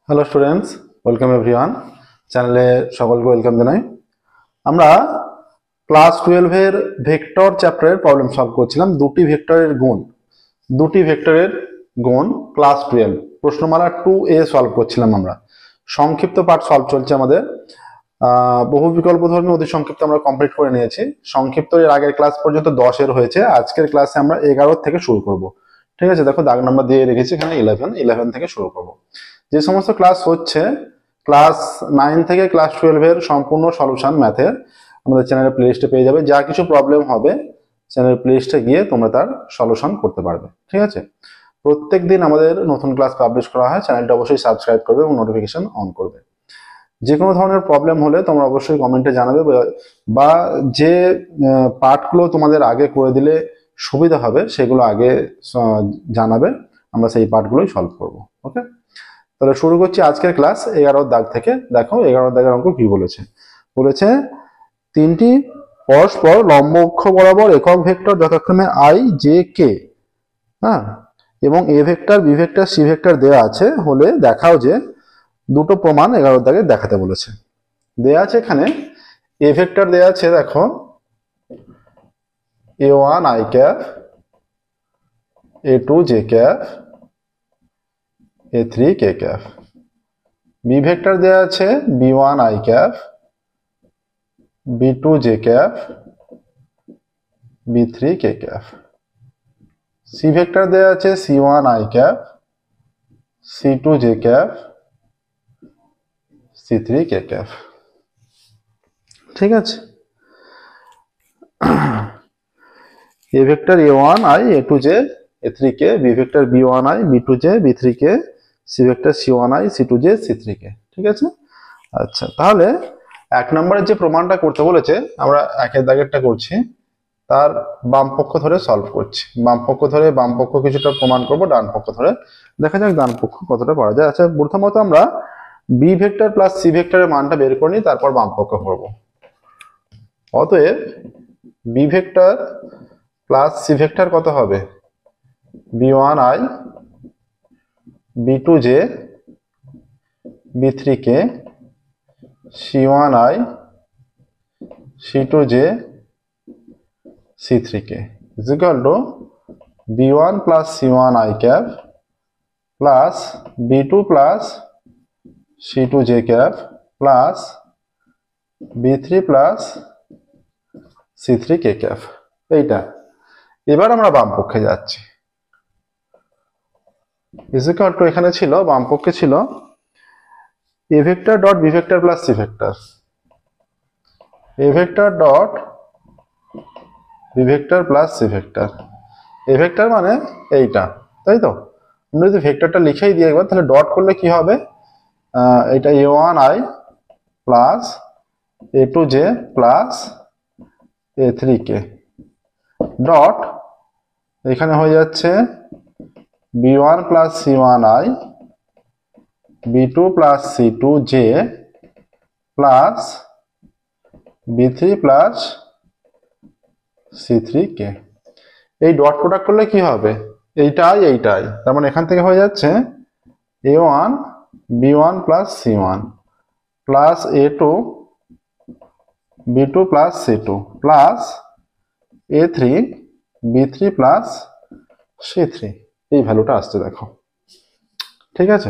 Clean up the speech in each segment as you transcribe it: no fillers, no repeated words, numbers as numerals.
Hello students, welcome everyone. চ্যানেলে সকলকে welcome জানাই। আমরা ক্লাস 12 এর ভেক্টর চ্যাপ্টারের প্রবলেম সলভ করছিলাম। দুটি ভেক্টরের গুণ ক্লাস 12 প্রশ্নমালা 2A সলভ করছিলাম আমরা। সংক্ষিপ্ত পাঠ সলভ চলছে আমাদের। বহু বিকল্প ধর্মী অতি সংক্ষিপ্ত আমরা কমপ্লিট করে নিয়েছি। সংক্ষিপ্ত এর আগের ক্লাস পর্যন্ত 10 এর হয়েছে। আজকের ক্লাসে আমরা 11 থেকে শুরু করব। ঠিক আছে, দেখো দাগ নাম্বার দিয়ে রেখেছি এখানে 11 থেকে শুরু করব। যে সমস্ত ক্লাস হচ্ছে ক্লাস 9 থেকে ক্লাস 12 এর সম্পূর্ণ সলিউশন ম্যাথের আমাদের চ্যানেলের প্লেলিস্টে পেয়ে যাবে। যা কিছু প্রবলেম হবে চ্যানেলের প্লেলিস্টে গিয়ে তোমরা তার সলিউশন করতে পারবে। ঠিক আছে, প্রত্যেক দিন আমাদের নতুন ক্লাস পাবলিশ করা হয়। চ্যানেলটা অবশ্যই সাবস্ক্রাইব করবে এবং নোটিফিকেশন অন করবে। যে কোনো ধরনের প্রবলেম হলে তোমরা অবশ্যই কমেন্টে জানাবে, বা যে পার্টগুলো তোমাদের আগে করে দিলে সুবিধা হবে সেগুলো আগে জানাবে, আমরা সেই পার্টগুলোই সলভ করব। ওকে, তাহলে শুরু করছি আজকের ক্লাস 11 দাগ থেকে। দেখো 11 দাগের অঙ্ক কি বলেছে। বলেছে তিনটি পরস্পর লম্ব অক্ষ বরাবর একক ভেক্টর যথাক্রমে আই জে কে, হ্যাঁ, এবং A vector B vector C vector দেওয়া আছে হলে দেখাও যে দুটো প্রমাণ 11 দাগে দেখাতে বলেছে। দেয়া আছে এখানে এ ভেক্টর দেয়া আছে, দেখো a1 i cap, a2 j cap, a3 k cap. B vector দেয়া আছে b1 i cap, b2 j cap, b3 k cap. C vector দেয়া আছে c1 i cap, c2 j cap, c3 k cap. ঠিক আছে, A vector a1 i, a2 j, a3 k, B vector b1 i, b2 j, b3 k, C vector c1 i, c2 j, c3 k। ঠিক আছে, আচ্ছা তাহলে এক নম্বরের যে প্রমাণটা করতে বলেছে আমরা একের দাগেরটা করছি, তার বাম পক্ষ ধরে সলভ করছি। বাম পক্ষ ধরে বাম পক্ষ কিছুটা প্রমাণ করব, ডান পক্ষ ধরে দেখা যাক ডান পক্ষ কতটা পারা যায়। আচ্ছা, প্রথমত আমরা বি ভেক্টর প্লাস সি ভেক্টরের মানটা বের করে নিই, তারপর বাম পক্ষ করব। অতএব B vector plus C vector কত হবে? b1 i, b2 j, b3 k, c1 i, c2 j, c3 k is equal to b1 plus c1 i cap plus b2 plus c2 j cap plus b3 plus c3 k cap। এইটা এবার আমরা বাম পক্ষে যাচ্ছি। is equal to এখানে ছিল বাম পক্ষে ছিল a vector dot b vector plus c vector, a vector dot b vector plus c vector। a vector মানে এইটা, তাই তো? আমরা যদি ভেক্টরটা লিখেই দিই একবার, তাহলে ডট করলে কি হবে? এটা a1 i plus a2 j plus a3 k dot এখানে হয়ে যাচ্ছে b1 plus c1 i, b2 plus c2 j plus b3 plus c3 k। এই ডট প্রোডাক্ট করলে কি হবে? এইটাই, তার মানে এখান থেকে হয়ে যাচ্ছে a1 b1 plus c1 plus a2 b2 plus c2 plus a3 b3 plus c3। এই ভ্যালুটা আসছে, দেখো। ঠিক আছে,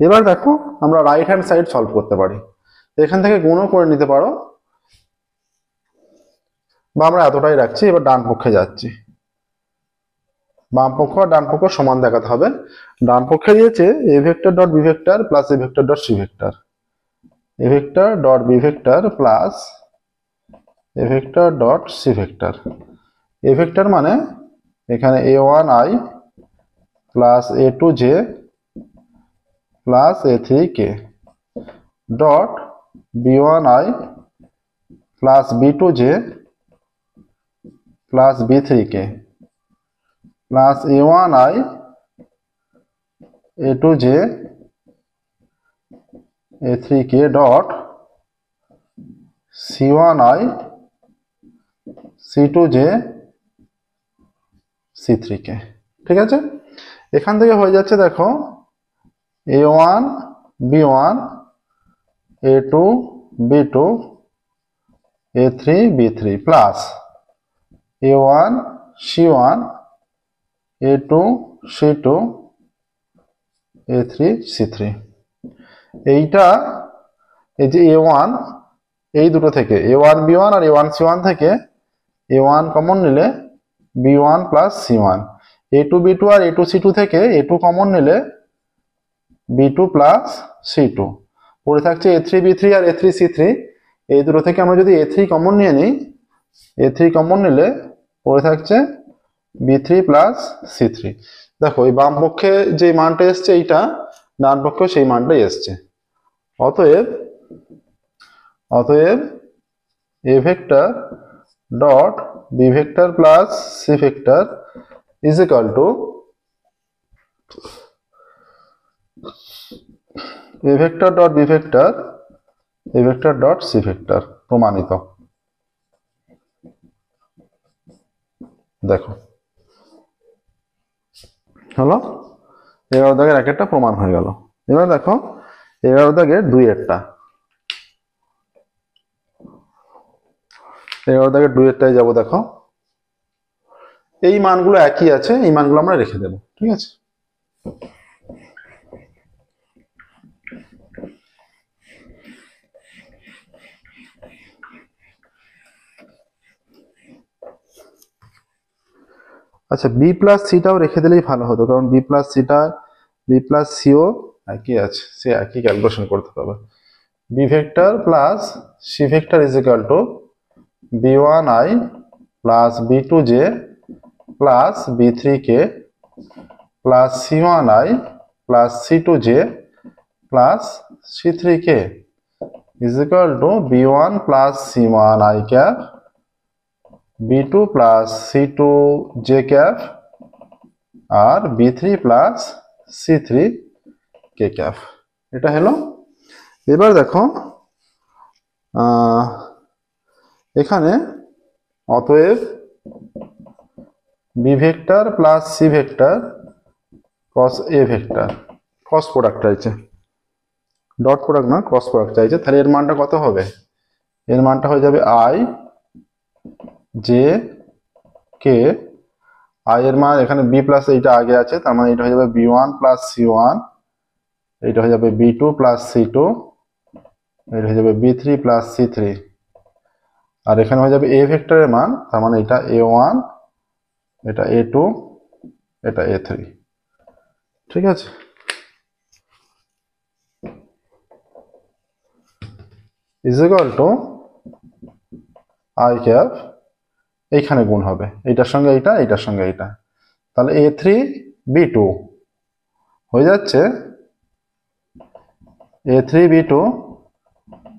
এবার দেখো আমরা রাইট হ্যান্ড সাইড সলভ করতে পারি। এখান থেকে গুণও করে নিতে পারো, বা আমরা এতটাই রাখছি। এবার ডান পক্ষে যাচ্ছি। বাম পক্ষ আর ডান পক্ষ সমান দেখাতে হবে। ডান পক্ষে দিয়েছে A vector dot B vector plus A vector dot C vector, A vector dot B vector plus A vector dot C vector. A vector মানে এখানে a1 i plus a2 j plus a3 k dot b1 i plus b2 j plus b3 k plus a1 i, a2 j, a3 k dot c1 i, c2 j, c3 k। ঠিক আছে, এখান থেকে হয়ে যাচ্ছে দেখো A1 B1 A2 B2 A3 B3 plus A1 C1 A2 C2 A3 C3। এইটা এই যে A1 এই দুটো থেকে A1 B1 আর A1 C1 থেকে A1 কমন নিলে B1 plus C1, A2 B2 আর A2 C2 থেকে A2 কমন নিলে B2 প্লাস C2, পড়ে থাকছে A3 B3 আর A3 C3। এই দুটো থেকে আমরা যদি A3 কমন নিয়ে নিই, A3 কমন নিলে পড়ে থাকছে B3 প্লাস C3। দেখো এই বাম পক্ষে যে মানটা এসছে এইটা, ডান পক্ষে সেই মানটাই এসছে। অতএব A vector dot B vector plus C vector is equal two A vector dot B vector A vector dot C vector. প্রমাণিত। দেখো হলো 11 দাগের একটা প্রমাণ হয়ে গেল। এবার দেখো 11 দাগের 2-এরটা, 11 দাগের 2-এরটায় যাবো। দেখো এই মানগুলো একই আছে, এই মানগুলো আমরা রেখে দেবো, ঠিক আছে। আচ্ছা বি প্লাস সিটাও রেখে দিলেই ভালো হতো, কারণ বি প্লাস সিটা বি প্লাস সিও একই আছে, সে একই ক্যালকুলেশন করতে পারবে। B vector plus C vector is equal to B1I plus B2J plus B3K plus C1I plus C2J plus C3K is equal to B1 plus C1I cap B2 plus C2J cap আর B3 plus C3K cap. এটা হলো। এবার দেখো এখানে অতএব B vector plus C vector cross A vector, cross product চাইছে, dot product না, cross product চাইছে। তাহলে এর মানটা কত হবে? এর মানটা হয়ে যাবে I জে কে। আই এর মান এখানে বি প্লাস এইটা আগে আছে, তার মানে এটা হয়ে যাবে B1 প্লাস C1, এটা হয়ে যাবে B2 প্লাস C2, এটা হয়ে যাবে B3 প্লাস C3, আর এখানে হয়ে যাবে এ ভেক্টরের মান, তার মানে এটা A1, এটা A2, এটা A3, ঠিক আছে। Is equal to I cap, এইখানে গুণ হবে এইটার সঙ্গে এইটা, এইটার সঙ্গে এইটা, তাহলে A3 B2 হয়ে যাচ্ছে A3 B2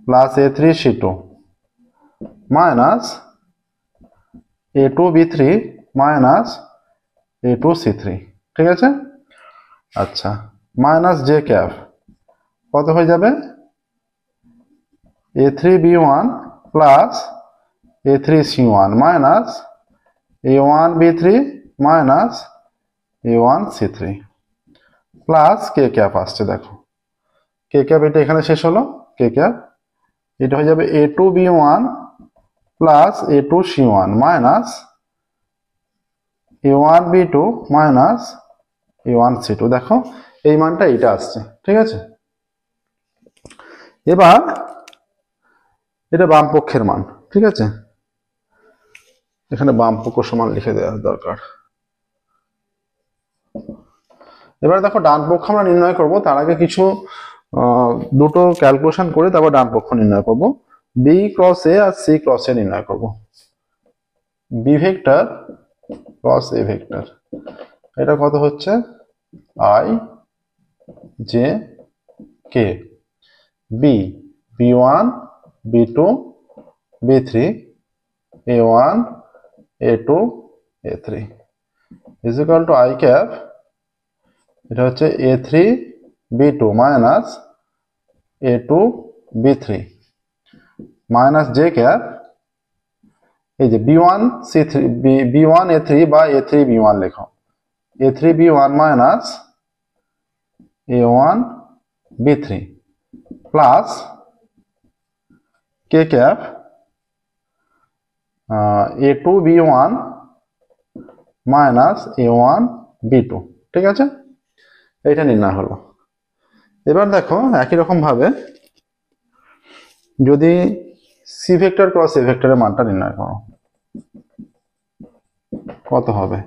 plus A3 C2 minus A2 B3 minus A2 C3, ঠিক আছে। আচ্ছা মাইনাস জে ক্যাপ কত হয়ে যাবে? A3 B1 plus A3 C1 minus A1 B3 minus A1 C3 plus K cap আসছে। দেখো কে ক্যাপ এটা এখানে শেষ হলো, কে ক্যাপ এটা হয়ে যাবে A2 B1 plus A2 C1 minus A1 B2 minus A1 C2। দেখো এই মানটা এইটা আসছে, ঠিক আছে। এবার এটা বাম পক্ষের মান, ঠিক আছে, এখানে বাম পক্ষ সমান লিখে দেওয়া দরকার। এবার দেখো ডান পক্ষ আমরা নির্ণয় করব, তার আগে কিছু দুটো ক্যালকুলেশন করে তারপর ডান পক্ষ নির্ণয় করব। বি ক্রস এ আর সি ক্রস এ নির্ণয় করব। B vector cross A vector, এটা কত হচ্ছে? I J K. B B1 B2 B3 A1 A2 A3 is equal to I cap, এটা হচ্ছে A3 B2 minus A2 B3 minus J cap, এই যে B1 C3 B1 A3 বা A3 B1 লেখো, A3 B1 minus a1 b3 plus k cap a2 b1 minus a1 b2। ঠিক আছে, এইটা নির্ণয় হলো। এবার দেখো একই রকম ভাবে যদি সি ভেক্টর ক্রস এ ভেক্টরের মানটা নির্ণয় করো, কত হবে?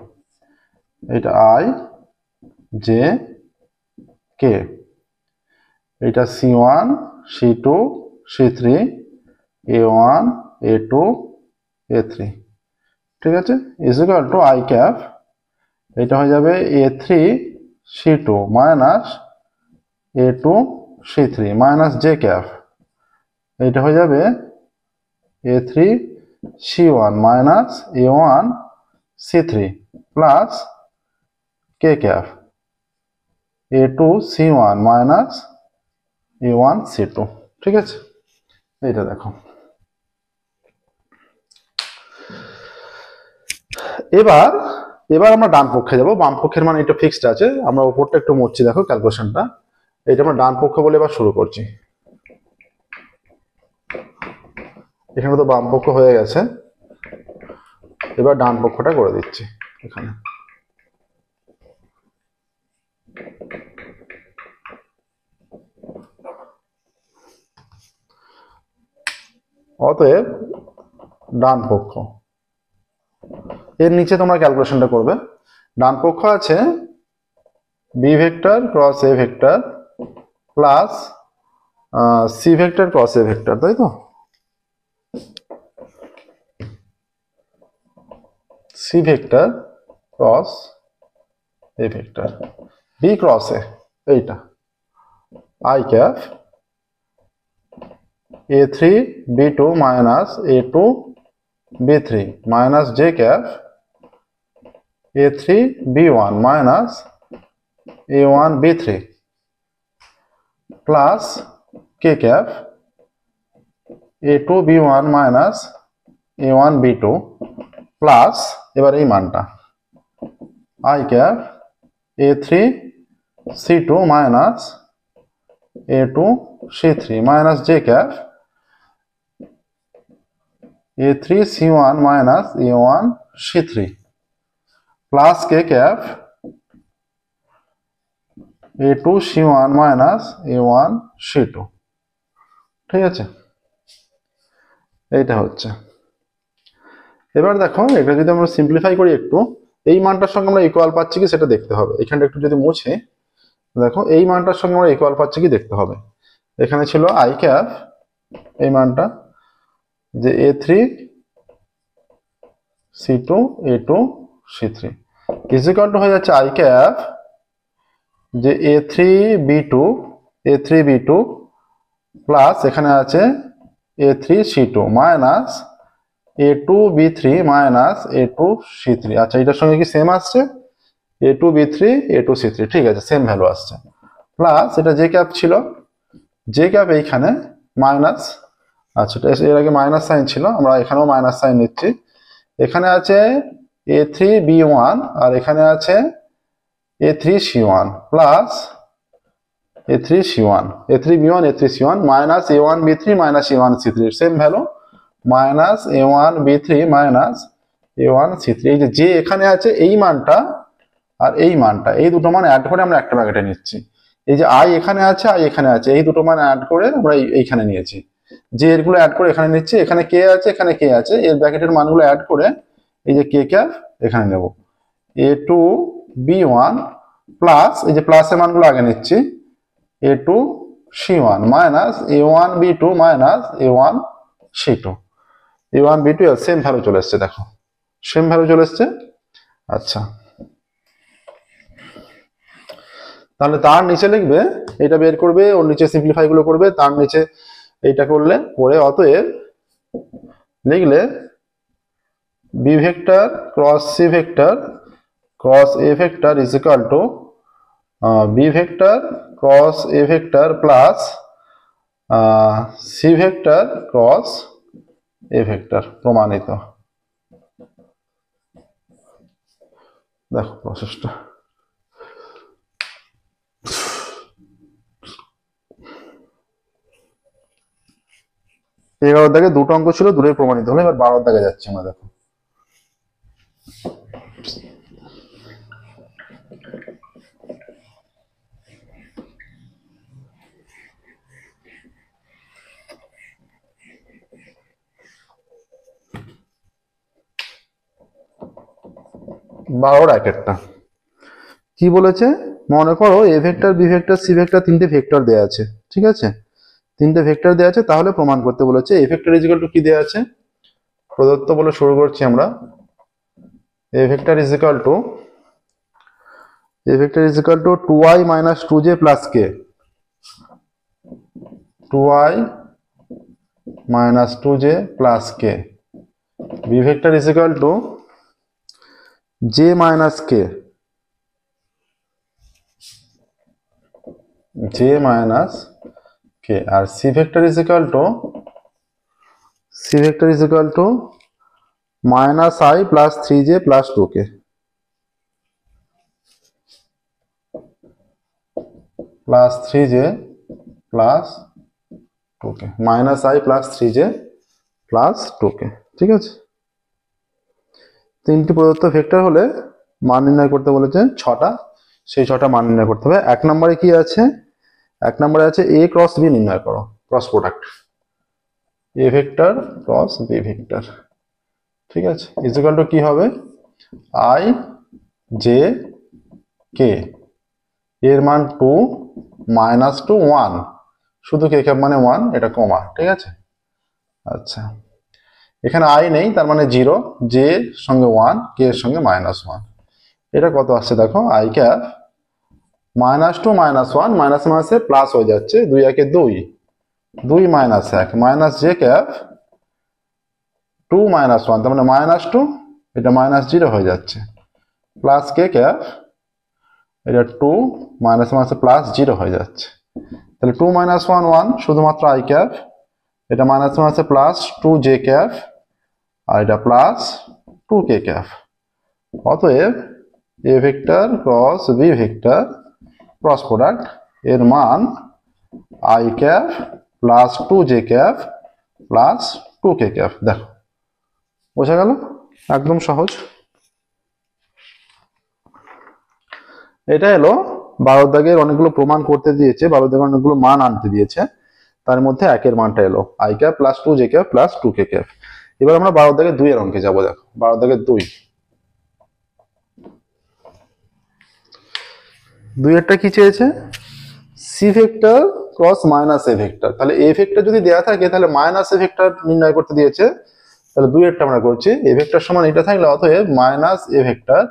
এটা আই জে কে, এটা c1 c2 c3 a1 a2 a3। ঠিক আছে, is equal two I cap, এটা হয়ে যাবে a3 c2 minus a2 c3 minus J cap, এটা হয়ে যাবে a3 c1 minus a1 c3 plus K cap a2 c1 minus a1 c2। ঠিক আছে, এইটা দেখো। এবার আমরা ডান পক্ষে যাব। বাম পক্ষের মানে এটা ফিক্সড আছে, আমরা উপরটা একটু মুছছি, দেখো ক্যালকুলেশনটা। এটা আমরা ডান পক্ষ বলে এবার শুরু করছি। এখানে তো বাম পক্ষ হয়ে গেছে, এবার ডান পক্ষটা করে দিচ্ছি এখানে। অতএব ডান পক্ষ, এর নিচে তোমরা ক্যালকুলেশনটা করবে। ডান পক্ষ আছে B vector cross A vector plus C vector cross A vector, তাই তো? C vector cross A vector, B cross A এইটা I cap a3 b2 minus a2 b3 minus j cap a3 b1 minus a1 b3 plus k cap a2 b1 minus a1 b2 plus এবার এই মানটা i cap a3 c2 minus a2 c3 minus j cap a3 c1 minus a1 c3 plus k cap a2 c1 minus a1 c2। ঠিক আছে, এইটা হচ্ছে। এবার দেখো এটা যদি আমরা সিম্পলিফাই করি একটু, এই মানটার সঙ্গে আমরা ইকুয়াল পাচ্ছি কি সেটা দেখতে হবে। এখানটা একটু যদি মুছে দেখো, এই মানটার সঙ্গে আমরা ইকুয়াল পাচ্ছি কি দেখতে হবে। এখানে ছিল আই ক্যাপ, এই মানটা যে a3 c2 a2 c3 is equal to হয়ে যাচ্ছে আই ক্যাপ যে a3 b2 প্লাস এখানে আছে a3 c2 minus a2 b3 minus a2 c3। আচ্ছা, এটার সঙ্গে কি সেম আসছে? a2 b3 a2 c3, ঠিক আছে, সেম ভ্যালু আসছে। প্লাস এটা জে ক্যাপ ছিল, জে ক্যাপ এইখানে মাইনাস, আচ্ছা এর আগে মাইনাস সাইন ছিল, আমরা এখানেও মাইনাস সাইন নিচ্ছি। এখানে আছে a3 b1 আর এখানে আছে a3 c1 plus a3 c1 a3 b1 a3 c1 minus a1 b3 minus a1 c3, same value minus a1 b3 minus a1 c3। এই যে এখানে আছে এই মানটা আর এই মানটা, এই দুটো মান অ্যাড করে আমরা একটা ব্র্যাকেটে নিচ্ছি। এই যে আই এখানে আছে আই এখানে আছে, এই দুটো মান অ্যাড করে আমরা এইখানে নিয়েছি। যে এরগুলো অ্যাড করে এখানে নিচ্ছি, এখানে কে আছে এখানে কে আছে, এর ব্র্যাকেটের মানগুলো অ্যাড করে এই যে কে ক্যাপ এখানে নেব। a2 b1 প্লাস এই যে প্লাসের মানগুলো আগে নিচ্ছি a2 c1 minus a1 b2 minus a1 c2। a1 b2 same value চলে এসছে, দেখো সেম ভ্যালু চলে এসছে। আচ্ছা, তাহলে তার নিচে লিখবে, এটা বের করবে, ওর নিচে সিম্পলিফাই গুলো করবে, তার নিচে এইটা করলে পরে অতএব লিখলে B vector cross C vector cross A vector is equal to B vector cross A vector plus C vector cross A vector. প্রমাণিত। দেখো প্রসেসটা, 11 দাগে দুটো অঙ্ক ছিল, দুটোই প্রমাণিত হলো। এবার 12 দাগে যাচ্ছি আমরা, দেখো। বারোর একেরটা কি বলেছে, মনে করো A vector, B vector, C vector, তিনটে ভেক্টর দেওয়া আছে, ঠিক আছে? তিনটে ভেক্টর দেওয়া আছে, তাহলে প্রমাণ করতে বলেছে। এ ভেক্টর ইজ ইকুয়াল টু কি দেওয়া আছে, প্রদত্ত বলে শুরু করছি আমরা। এ vector is equal two 2i minus 2j plus k, 2i minus 2j plus k. B vector is equal to j minus k, আর C vector is equal to minus I plus 3j plus 2k. plus 3j plus 2k, minus I plus 3j plus 2k, ঠিক আছে? তিনটি প্রদত্ত vector হলে মান নির্ণয় করতে বলেছে, ছটা, সেই ছটা মান নির্ণয় করতে হবে। এক নম্বরে কি আছে, এক নম্বরে আছে a ক্রস b নির্ণয় করো, cross product a vector cross b vector, ঠিক আছে? ইজ ইকুয়াল টু কি হবে, I j k, এর মান 2 মাইনাস 2 1, শুধু কে ক্যাপ মানে 1, এটা কমা, ঠিক আছে? আচ্ছা, এখানে I নেই, তার মানে 0, j এর সঙ্গে 1, k এর সঙ্গে -1, এটা কত আসছে দেখো, I ক্যাপ -2 -1, মাইনাস মাইনাসে প্লাস হয়ে যাচ্ছে, 2 একে 2, 2 মাইনাস 1, মাইনাস j ক্যাপ 2 -1, তার মানে -2, এটা -0 হয়ে যাচ্ছে, প্লাস k ক্যাপ, এটা 2 মাইনাস মাইনাসে প্লাস 0 হয়ে যাচ্ছে, তাহলে 2 - 1 1, শুধুমাত্র I ক্যাপ, এটা মাইনাস মাইনাসে প্লাস 2j ক্যাপ, আর এটা প্লাস 2k ক্যাপ। অতএব a vector cross b vector cross product এর মান I cap plus 2j cap plus 2k cap. দেখো, বোঝা গেল? একদম সহজ। এটা হলো 12 দাগের অনেকগুলো প্রমাণ করতে দিয়েছে, 12 দাগের অনেকগুলো মান আনতে দিয়েছে, তার মধ্যে একের মানটা এলো I cap plus 2j cap plus 2k cap. এবার আমরা 12 দাগের 2 এর অঙ্কে যাবো। দেখো 12 দাগের 2 এরটা কি চেয়েছে, C vector cross minus A vector. তাহলে এ ভেক্টর যদি দেওয়া থাকে তাহলে মাইনাস এ ভেক্টর নির্ণয় করতে দিয়েছে, তাহলে 2 এরটা আমরা করছি। এ ভেক্টর সমান এটা থাকলে অতএব minus A vector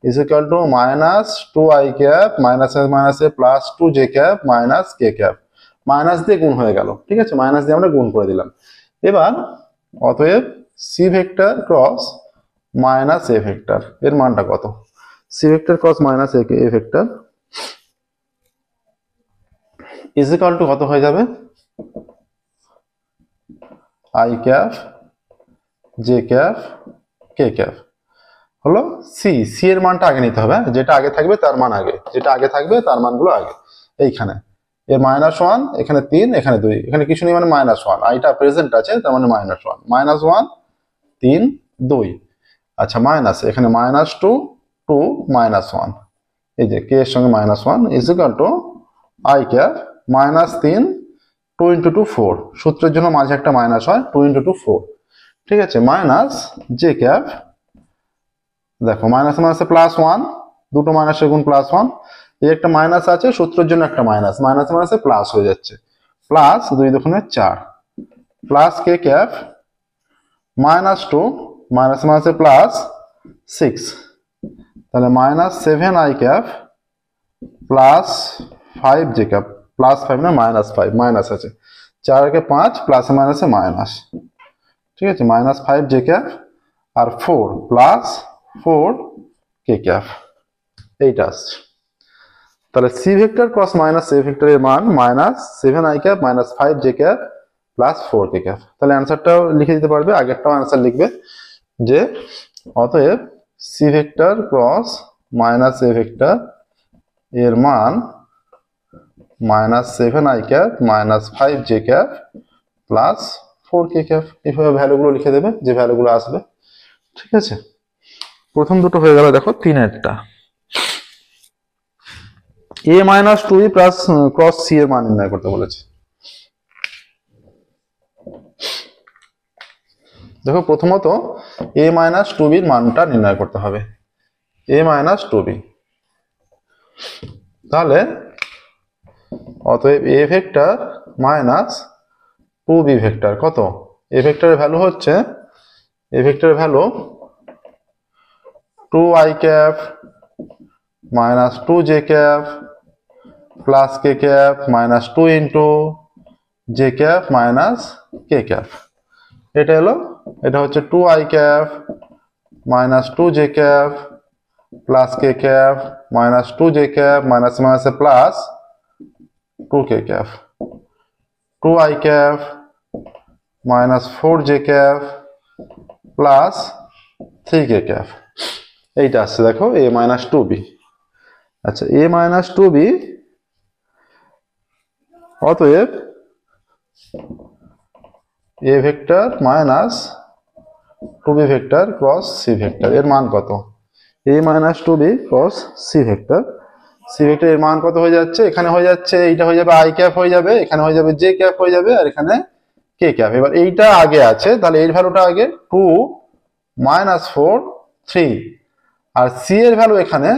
is equal to minus 2i cap minus A plus 2j cap minus k cap, minus দিয়ে গুণ হয়ে গেল, ঠিক আছে? মাইনাস দিয়ে আমরা গুণ করে দিলাম। এবার অতএব C vector cross minus A vector এর মানটা কত, C vector cross minus A vector is equal to কত হয়ে যাবে, I cap J cap K cap হলো সি। সি এর মানটা আগে নিতে হবে, যেটা আগে থাকবে তার মান আগে, যেটা আগে থাকবে তার মানগুলো আগে। এইখানে এর -1, এখানে 3, এখানে 2, এখানে কিছু নেই মানে -1, আইটা প্রেজেন্ট আছে তার মানে -1, 3 2, আচ্ছা মাইনাস, এখানে -2 2 -1, এই যে k এর সঙ্গে -1 is equal to I cap -3 2 × 2 4, সূত্রের জন্য মাঝে একটা মাইনাস হয়, 2 × 2 4, ঠিক আছে? মাইনাস জে ক্যাপ, দেখো মাইনাস মাইনাসে প্লাস 1, দুটো মাইনাসের গুণ +1, এই একটা মাইনাস আছে, সূত্রের জন্য একটা মাইনাস, মাইনাস মাইনাসে প্লাস হয়ে যাচ্ছে, প্লাস 2 দুগুণে 4, প্লাস কে ক্যাপ -2 মাইনাস মাইনাসে প্লাস 6, তাহলে -7i cap plus 5j cap, plus 5 না -5, মাইনাস আছে, 4 কে 5, প্লাসে মাইনাসে মাইনাস, ঠিক আছে? -5j ক্যাপ আর 4 প্লাস 4k ক্যাপ, এইটা আসছে। তাহলে C vector cross minus A vector এর মান -7i cap -5j cap plus 4k cap. তাহলে অ্যান্সারটাও লিখে দিতে পারবে, আগেরটাও অ্যান্সার লিখবে যে অতএব C vector cross minus A vector এর মান -7i cap -5j cap plus 4k cap. এইভাবে ভ্যালুগুলো লিখে দেবে, যে ভ্যালুগুলো আসবে। ঠিক আছে, প্রথম দুটো হয়ে গেল। দেখো তিনেরটা, a minus 2b plus cross c এর মান নির্ণয় করতে বলেছে। দেখো প্রথমত a মাইনাস 2b এর মানটা নির্ণয় করতে হবে, a মাইনাস 2b। তাহলে অতএব a vector minus 2b vector কত? a ভেক্টরের ভ্যালু হচ্ছে, a ভেক্টরের value 2i cap minus 2j cap plus k cap minus 2 into j cap minus k cap. এটা হলো, এটা হচ্ছে 2i cap minus 2j cap plus k cap minus 2j cap minus মাইনাসে plus 2k cap, 2i cap minus 4j cap plus 3k cap. এইটা আসছে দেখো a minus 2b। আচ্ছা, a minus 2b অতএব a vector minus 2b vector cross c vector এর মান কত? a minus 2b cross c vector, c vector এর মান কত হয়ে যাচ্ছে? এখানে হয়ে যাচ্ছে, এইটা হয়ে যাবে i ক্যাপ হয়ে যাবে, এখানে হয়ে যাবে j ক্যাপ হয়ে যাবে, আর এখানে k ক্যাপ। এবার এইটা আগে আছে, তাহলে এর ভ্যালুটা আগে 2 মাইনাস 4 3, আর c এর ভ্যালু এখানে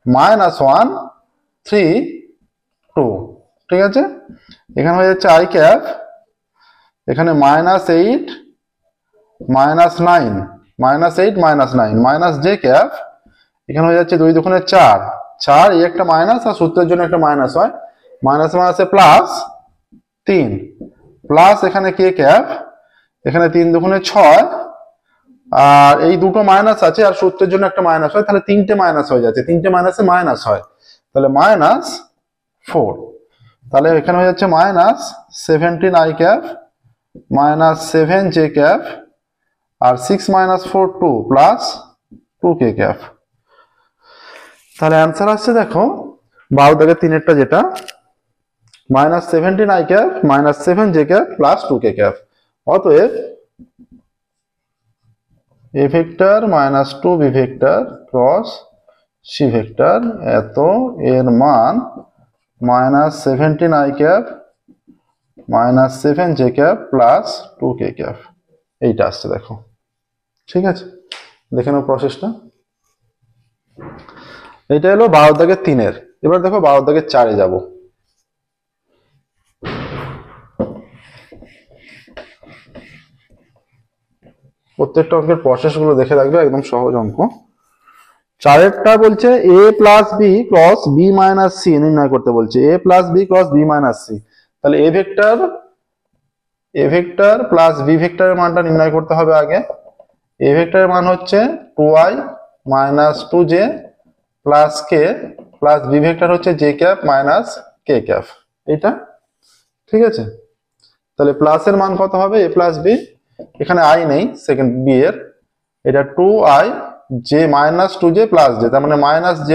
মাইনাস 1 3 2। ঠিক আছে, এখানে হয়ে যাচ্ছে i ক্যাপ, এখানে minus 8 minus 9 minus 8 minus 9 minus j cap, এখানে হয়ে যাচ্ছে 2 দুগুণে 4 4, এই একটা মাইনাস আর সূত্রের জন্য একটা মাইনাস হয়, মাইনাস মাইনাসে প্লাস 3 প্লাস এখানে k ক্যাপ, এখানে 3 দুগুণে 6, আর এই দুটো মাইনাস আছে আর সূত্রের জন্য একটা মাইনাস হয়, তাহলে তিনটে মাইনাস হয়ে যাচ্ছে, তিনটে মাইনাসে মাইনাস হয়, তাহলে মাইনাস 4। তাহলে এখানে হয়ে যাচ্ছে minus 17i cap minus 7j cap আর 6 মাইনাস 4 2 প্লাস 2k ক্যাপ। তাহলে অ্যান্সার আসছে দেখো 12 দাগের তিনেরটা, যেটা minus 17i cap minus 7j cap plus 2k cap. অতএব a vector minus 2b vector cross c vector এত এর মান minus 17i cap minus 7j cap plus 2k cap. এইটা আসছে দেখো। ঠিক আছে, দেখে নাও প্রসেসটা। এটা হলো 12 দাগের 3-এর। এবার দেখো 12 দাগের 4-এ যাব। প্রত্যেকটা অঙ্কের প্রসেস গুলো দেখে রাখবে, একদম সহজ অঙ্ক। 4-এরটা বলছে a plus B cross B minus C নির্ণয় করতে বলছে, a plus B cross B minus C. তাহলে a ভেক্টর প্লাস বি ভেক্টরের মানটা নির্ণয় করতে হবে আগে। a ভেক্টরের মান হচ্ছে 2i minus 2j plus k plus B vector হচ্ছে j cap minus k cap. এইটা ঠিক আছে। তাহলে প্লাসের মান কত হবে? a প্লাস বি, এখানে i নেই সেকেন্ড বি এর, এটা 2i j minus 2j plus j, তার মানে মাইনাস j।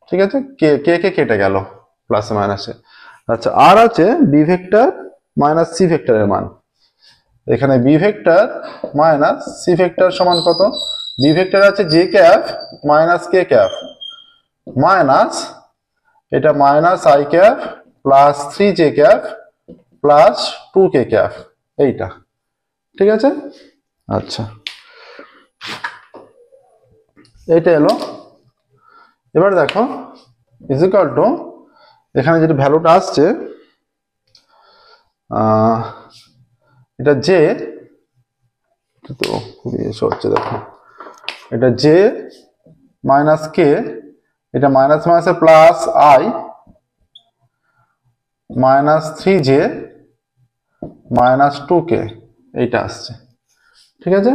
ঠিক আছে, কে কেটে গেল প্লাসে মাইনাসে। আচ্ছা, আর আছে বি ভেক্টর মাইনাস সি ভেক্টরের মান। এখানে B vector minus C vector সমান কত? বি ভেক্টর আছে j cap minus k cap minus এটা minus i cap plus 3j cap plus 2k cap. এইটা ঠিক আছে। আচ্ছা, এইটা এলো। এবার দেখো ইজ ইকুয়াল টু, এখানে যেটা ভ্যালুটা আসছে এটা j, তো খুবই এসে হচ্ছে দেখো, এটা j মাইনাস k, এটা মাইনাস মাইনাসে plus i minus 3j minus 2k, এইটা আসছে। ঠিক আছে,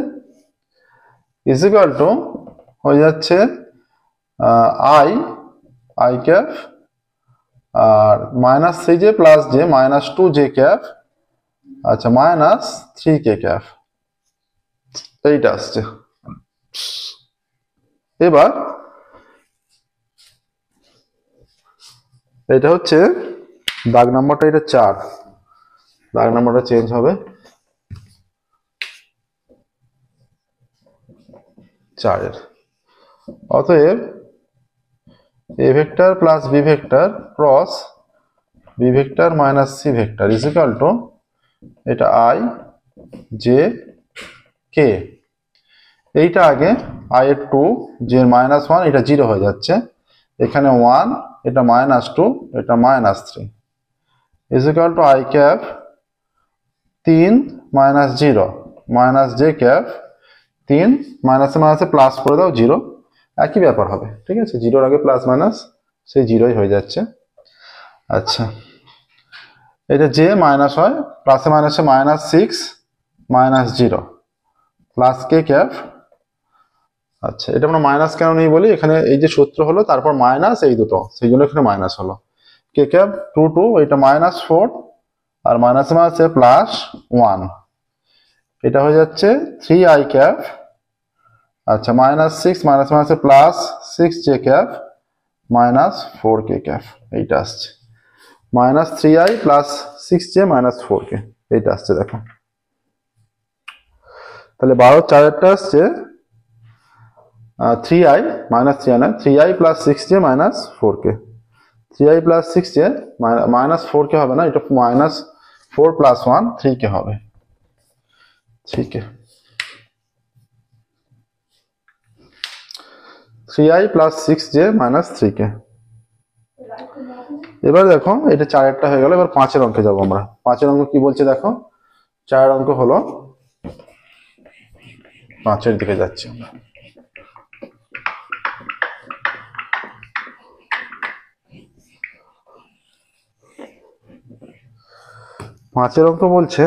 ইজ ইকুয়াল টু হয়ে যাচ্ছে i ক্যাপ আর minus 3j plus j minus 2j cap, আচ্ছা মাইনাস 3k ক্যাপ। এইটা আসছে। এবার এটা হচ্ছে দাগ নাম্বারটা, এটা 4, দাগ নাম্বারটা চেঞ্জ হবে। 4 অতএব A vector plus B vector cross B vector minus C vector is equal to এটা আই জে কে। এইটা আগে আই এর 2 জে -1 এটা 0 হয়ে যাচ্ছে, এখানে 1 এটা -2 এটা -3 is equal two I cap 3 -0 minus J cap 3 মাইনাসে মাইনাসে প্লাস করে দাও 0, একই ব্যাপার হবে। ঠিক আছে, 0-র আগে প্লাস মাইনাস সেই 0ই হয়ে যাচ্ছে। আচ্ছা, এটা জে মাইনাস হয়, প্লাসে মাইনাসে -6 -0 প্লাস কে ক্যাপ। আচ্ছা, এটা আমরা মাইনাস কেন নেই বলি, এখানে এই যে সূত্র হলো তারপর মাইনাস এই দুটো, সেই জন্য এখানে মাইনাস হলো। কে ক্যাপ 2 এটা -4 আর মাইনাসে মাইনাসে +1, এটা হয়ে যাচ্ছে 3i ক্যাপ। আচ্ছা, -6 মাইনাস মাইনাসে +6j ক্যাপ -4k ক্যাপ, এইটা আসছে -3i +6j -4k, এইটা আসছে দেখো। তাহলে 12/4 আসছে 3i -3i না 3i +6j -4k, 3i +6j -4k হবে না, এটা -4 + 1 3k হবে, 3k 3i +6j -3k। এবার দেখো এটা 4-এরটা হয়ে গেল, এবার 5-এর অঙ্কে যাবো আমরা। 5-এর অঙ্ক কি বলছে দেখো, 4 অঙ্ক হলো 5-এর দিকে যাচ্ছি আমরা। পাঁচের অঙ্ক বলছে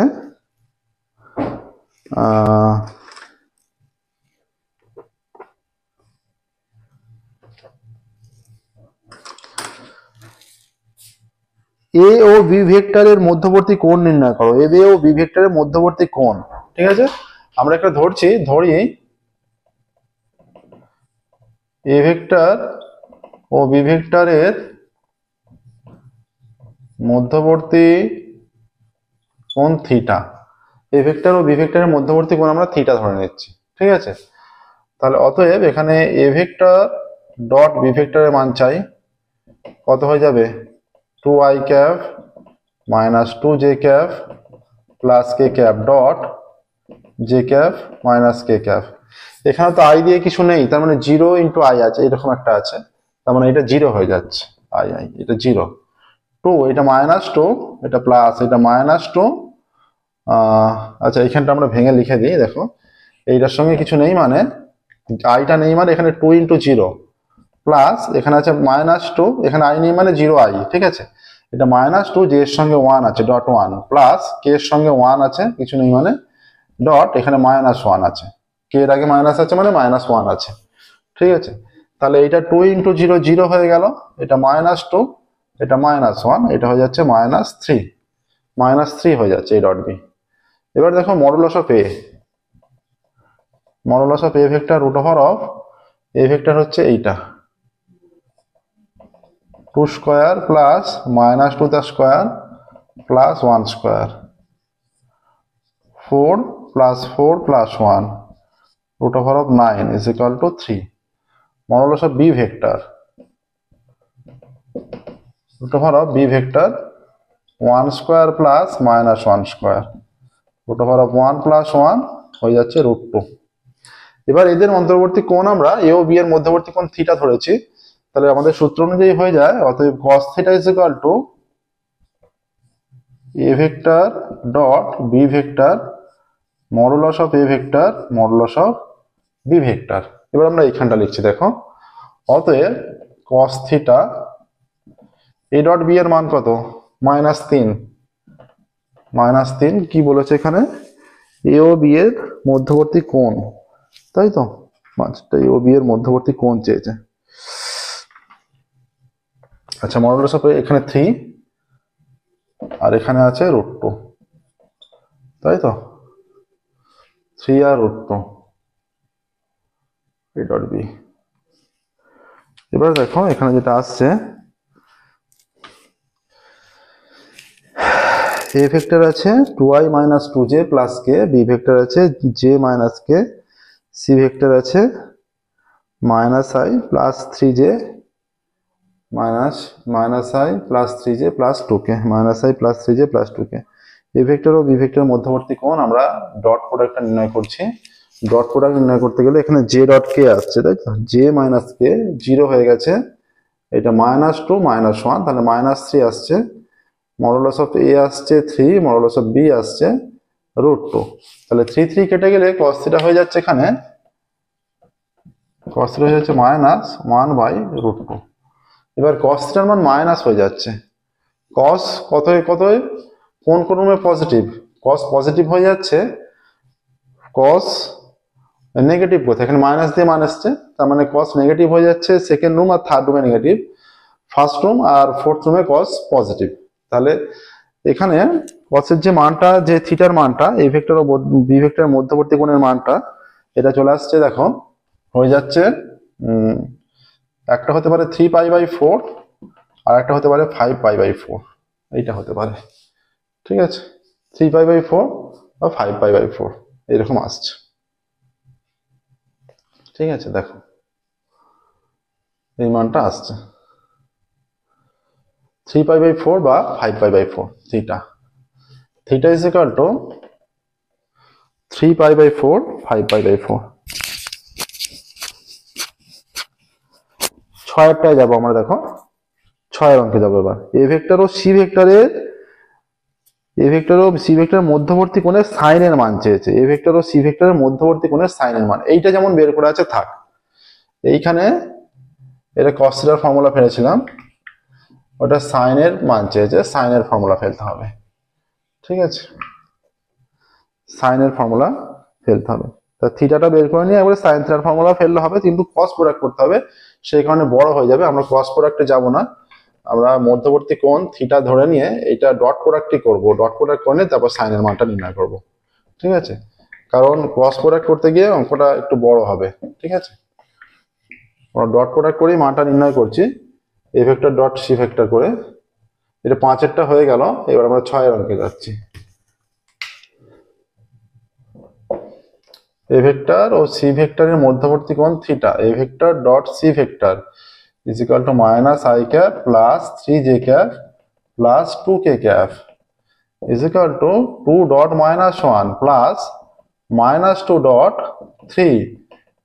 এ ও বি ভেক্টরের মধ্যবর্তী কোণ নির্ণয় করো। এ বি ও বি ভেক্টরের মধ্যবর্তী কোণ, ঠিক আছে, আমরা একটা ধরি এ ভেক্টর ও বি ভেক্টরের মধ্যবর্তী কোণ থিটা। এ ভেক্টর ও বি ভেক্টরের মধ্যবর্তী কোণ আমরা থিটা ধরে নিচ্ছি, ঠিক আছে। তাহলে অতএব এখানে এ ভেক্টর ডট বি ভেক্টরের মান চাই, কত হয়ে যাবে 2i cap -2j cap plus K cap dot J cap K cap. এখানে তো আই দিয়ে কিছু নেই, তার মানে 0 × i আছে, এরকম একটা আছে, তার মানে এটা 0 হয়ে যাচ্ছে, আই এটা 0, 2 এটা -2 এটা প্লাস এটা -2। আচ্ছা, এখানটা আমরা ভেঙে লিখে দিই, দেখো এইটার সঙ্গে কিছু নেই মানে আইটা নেই, মানে এখানে 2 × 0 প্লাস এখানে আছে -2, এখানে আই নেই মানে 0i, ঠিক আছে। এটা -2 জে এর সঙ্গে 1 আছে ডট 1 প্লাস কে এর সঙ্গে 1 আছে কিছু নেই মানে ডট এখানে -1 আছে, কে এর আগে মাইনাস আছে মানে -1 আছে, ঠিক আছে। তাহলে এটা 2 × 0 0 হয়ে গেল, এটা -2 এটা -1 এটা হয়ে যাচ্ছে -3 হয়ে যাচ্ছে এই ডট বি। এবার দেখো modulus of A, modulus of A vector √অফ এ ভেক্টর হচ্ছে এইটা 2² plus -2² plus 1² 4 + 4 + 1 √9 is equal to 3। Modulus of B vector √অফ বি ভেক্টর 1² প্লাস -1² √1 + 1 হয়ে যাচ্ছে √2। এবার এদের মধ্যবর্তী কোণ আমরা এ ও বি এর মধ্যবর্তী কোণ থিটা ধরেছি, তাহলে আমাদের সূত্র অনুযায়ী হয়ে যায়, অতএব cos θ is equal to a vector dot B vector modulus of A vector modulus of B vector. এবার আমরা এইখানটা লিখছি, দেখো অতএব cos θ a ডট বি এর মান কত -3 কি বলেছে এখানে, এ ও বি এর মধ্যবর্তী কোণ, তাই তো, এ ও বি এর মধ্যবর্তী কোণ চেয়েছে। আচ্ছা, মডুলাস অফ এখানে 3 আর এখানে আছে √2, তাই তো, 3 আর √2 এ ডট বি। এবার দেখো এখানে যেটা আসছে এ ভেক্টর আছে 2i - 2j plus K, B vector আছে j - k, সি ভেক্টর আছে minus I plus 3j minus I plus 3j plus 2k, minus I plus 3j plus 2k। A vector ও B ভেক্টরের মধ্যবর্তী কোণ আমরা ডট প্রোডাক্টটা নির্ণয় করছি। ডট প্রোডাক্ট নির্ণয় করতে গেলে এখানে জে ডট কে আসছে, তাই তো, জে মাইনাস কে 0 হয়ে গেছে, এটা -2 -1, তাহলে -3 আসছে, মডুলাস অফ এ আসছে 3, মডুলাস অফ বি আসছে √2। তাহলে 3 কেটে গেলে cos θ হয়ে যাচ্ছে, এখানে cos θ হয়ে যাচ্ছে -1/√2। এবার cos θ এর মান মাইনাস হয়ে যাচ্ছে, cos কত কোন রুমে পজিটিভ, cos পজিটিভ হয়ে যাচ্ছে, cos নেগেটিভ কোথায়, এখানে মাইনাস দিয়ে মান আসছে, তার মানে cos নেগেটিভ হয়ে যাচ্ছে সেকেন্ড রুম আর থার্ড রুমে নেগেটিভ, ফার্স্ট রুম আর ফোর্থ রুমে cos পজিটিভ। তাহলে এখানে cos এর যে মানটা, যে থিটার মানটা এই ভেক্টর ও বি ভেক্টরের মধ্যবর্তী কোণের মানটা, এটা চলে আসছে, দেখো হয়ে যাচ্ছে একটা হতে পারে 3π/4 আর একটা হতে পারে 5π/4, এইটা হতে পারে, ঠিক আছে, 3π/4 বা 5π/4 এরকম আসছে, ঠিক আছে। দেখো এই মানটা আসছে 3π/4 বা 5π/4, থিটা ইজ ইকুয়াল টু 3π/4 5π/4। 6টায় যাবো আমরা, দেখো 6 অঙ্কে যাবো এবার। এ ভেক্টর ও সি ভেক্টরের মধ্যবর্তী কোণের সাইনের মান চেয়েছে, এ ভেক্টর ও সি ভেক্টরের মধ্যবর্তী কোণের সাইনের মান, এইটা যেমন বের করা আছে থাক, এইখানে এটা cos θ ফর্মুলা ফেলেছিলাম, ওটা সাইনের মান চেয়েছে, সাইনের ফর্মুলা ফেলতে হবে, ঠিক আছে, সাইনের ফর্মুলা ফেলতে হবে। তা থিটাটা বের করে নিয়ে একবারে সাইন থিটার ফর্মুলা ফেললে হবে, কিন্তু ক্রস প্রোডাক্ট করতে হবে, সেই কারণে বড় হয়ে যাবে, আমরা ক্রস প্রোডাক্টে যাব না, আমরা মধ্যবর্তী কোণ থিটা ধরে নিয়ে এটা ডট প্রোডাক্টই করব, ডট প্রোডাক্ট করে নিয়ে তারপর সাইনের মানটা নির্ণয় করব, ঠিক আছে, কারণ ক্রস প্রোডাক্ট করতে গিয়ে অঙ্কটা একটু বড় হবে, ঠিক আছে। আমরা ডট প্রোডাক্ট করেই মানটা নির্ণয় করছি, A vector dot C vector করে। এটা 5এরটা হয়ে গেল, এবার আমরা 6 অঙ্কে যাচ্ছি। এ ভেক্টর ও সি ভেক্টরের মধ্যবর্তী কোণ theta, A vector dot C vector is equal to -i cap plus 3j cap plus 2k cap is equal to 2 dot -1 plus -2.3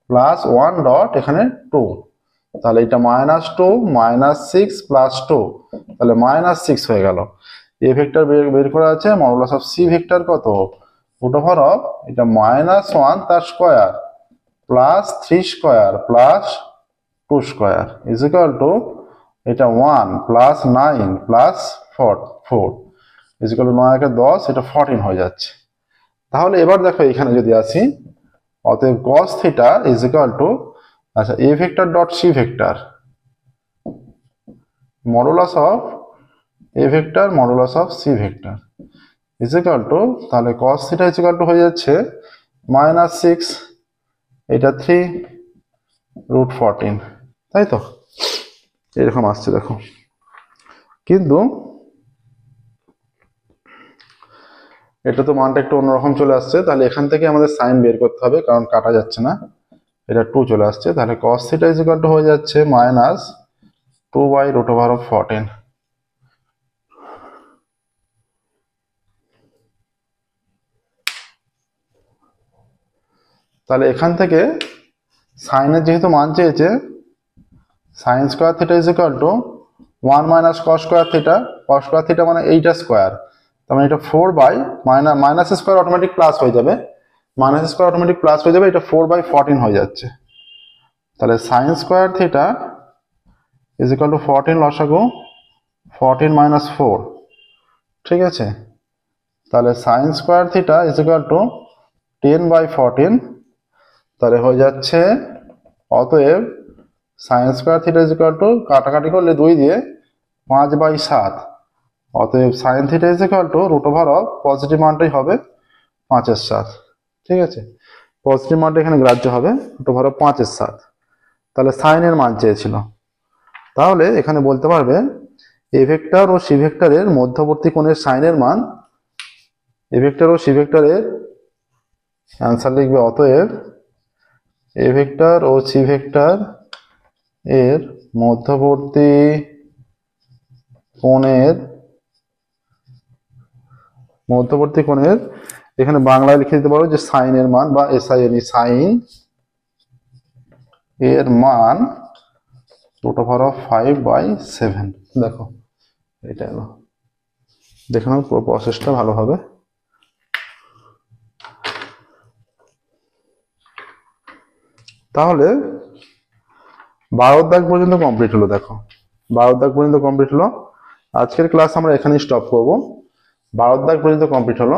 plus 1 dot এখানে 2, তাহলে এটা -2 -6 প্লাস 2, তাহলে -6 হয়ে গেল। এ ভেক্টর বের করা আছে, মডুলাস অফ সি ভেক্টর কত, √ অফ এটা -1 তার square plus 3 square plus 2 square is equal to এটা 1 plus 9 plus 4 is equal two 9 × 10, এটা 14 হয়ে যাচ্ছে। তাহলে এবার দেখো এখানে যদি আসি, অতএব cos θ ইজ ইকুয়াল টু, আচ্ছা, A vector dot C vector modulus of A vector modulus of C vector is equal to, তাহলে cos θ ইজ ইকুয়াল টু হয়ে যাচ্ছে -6, এটা 3 √14, তাই তো, এরকম আসছে দেখো। কিন্তু এটা তো মানটা একটু অন্যরকম চলে আসছে, তাহলে এখান থেকে আমাদের সাইন বের করতে হবে, কারণ কাটা যাচ্ছে না, এটা 2 চলে আসছে, তাহলে cos θ ইজ ইকুয়াল টু হয়ে যাচ্ছে -2/√14। তাহলে এখান থেকে সাইনের যেহেতু মান চেয়েছে, sine square theta is equal to 1 - cos square theta, cos square theta মানে এইটা স্কয়ার, তার মানে এটা 4 by minus square automatic plus হয়ে যাবে, এটা 4/14 হয়ে যাচ্ছে। তাহলে sine square theta is equal to 14 লসাগু 14 - 4, ঠিক আছে। তাহলে sine square theta is equal to 10/14, তাহলে হয়ে যাচ্ছে, অতএব sine square theta is equal to, কাটাকাটি করলে 2 দিয়ে 5/7, অতএব sine theta is equal to √ of positive মানটাই হবে 5/7, ঠিক আছে, পজিটিভ মানটা এখানে গ্রাহ্য হবে, √ অফ 5/7। তাহলে সাইনের মান চেয়েছিল, তাহলে এখানে বলতে পারবে এ ভেক্টর ও সি ভেক্টরের মধ্যবর্তী কোণের সাইনের মান, এ ভেক্টর ও সি ভেক্টরের অ্যান্সার লিখবে, অতএব এ ভেক্টর ও সি ভেক্টর এর মধ্যবর্তী কোণের এখানে বাংলায় লিখে দিতে পারো যে সাইন এর মান বা এসআইএন সাইন এর মান √5/7। দেখো এটা এলো, দেখে নাও পুরো প্রসেসটা ভালোভাবে। তাহলে 12 দাগ পর্যন্ত কমপ্লিট হলো। দেখো 12 দাগ পর্যন্ত কমপ্লিট হলো। আজকের ক্লাস আমরা এখানেই স্টপ করব। 12 দাগ পর্যন্ত কমপ্লিট হলো।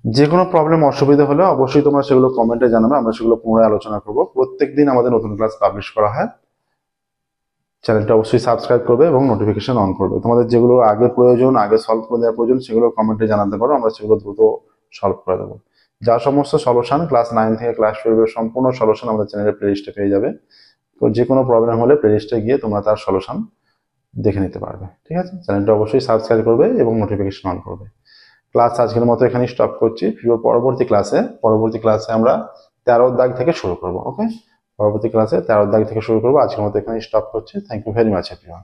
যে কোনো প্রবলেম অসুবিধা হলে অবশ্যই তোমরা সেগুলো কমেন্টে জানাবে, আমরা সেগুলো পুনরায় আলোচনা করব। প্রত্যেকদিন আমাদের নতুন ক্লাস পাবলিশ করা হয়। চ্যানেলটা অবশ্যই সাবস্ক্রাইব করবে এবং নোটিফিকেশন অন করবে। তোমাদের যেগুলো আগে প্রয়োজন, আগে সলভ করে দেওয়ার প্রয়োজন, সেগুলো কমেন্টে জানাতে পারো, আমরা সেগুলো দ্রুত সলভ করে দেবো। যা সমস্ত সলিউশন ক্লাস 9 থেকে ক্লাস 12 এর সম্পূর্ণ সলিউশন আমাদের চ্যানেলের প্লেলিস্টে পেয়ে যাবে। তো যে কোনো প্রবলেম হলে প্লেলিস্টে গিয়ে তোমরা তার সলিউশন দেখে নিতে পারবে। ঠিক আছে, চ্যানেলটা অবশ্যই সাবস্ক্রাইব করবে এবং নোটিফিকেশন অন করবে। ক্লাস আজকের মতো এখানেই স্টপ করছি। পরবর্তী ক্লাসে আমরা 13 দাগ থেকে শুরু করব। ওকে, পরবর্তী ক্লাসে 13 দাগ থেকে শুরু করবো। আজকের মতো এখানেই স্টপ করছি। Thank you very much everyone.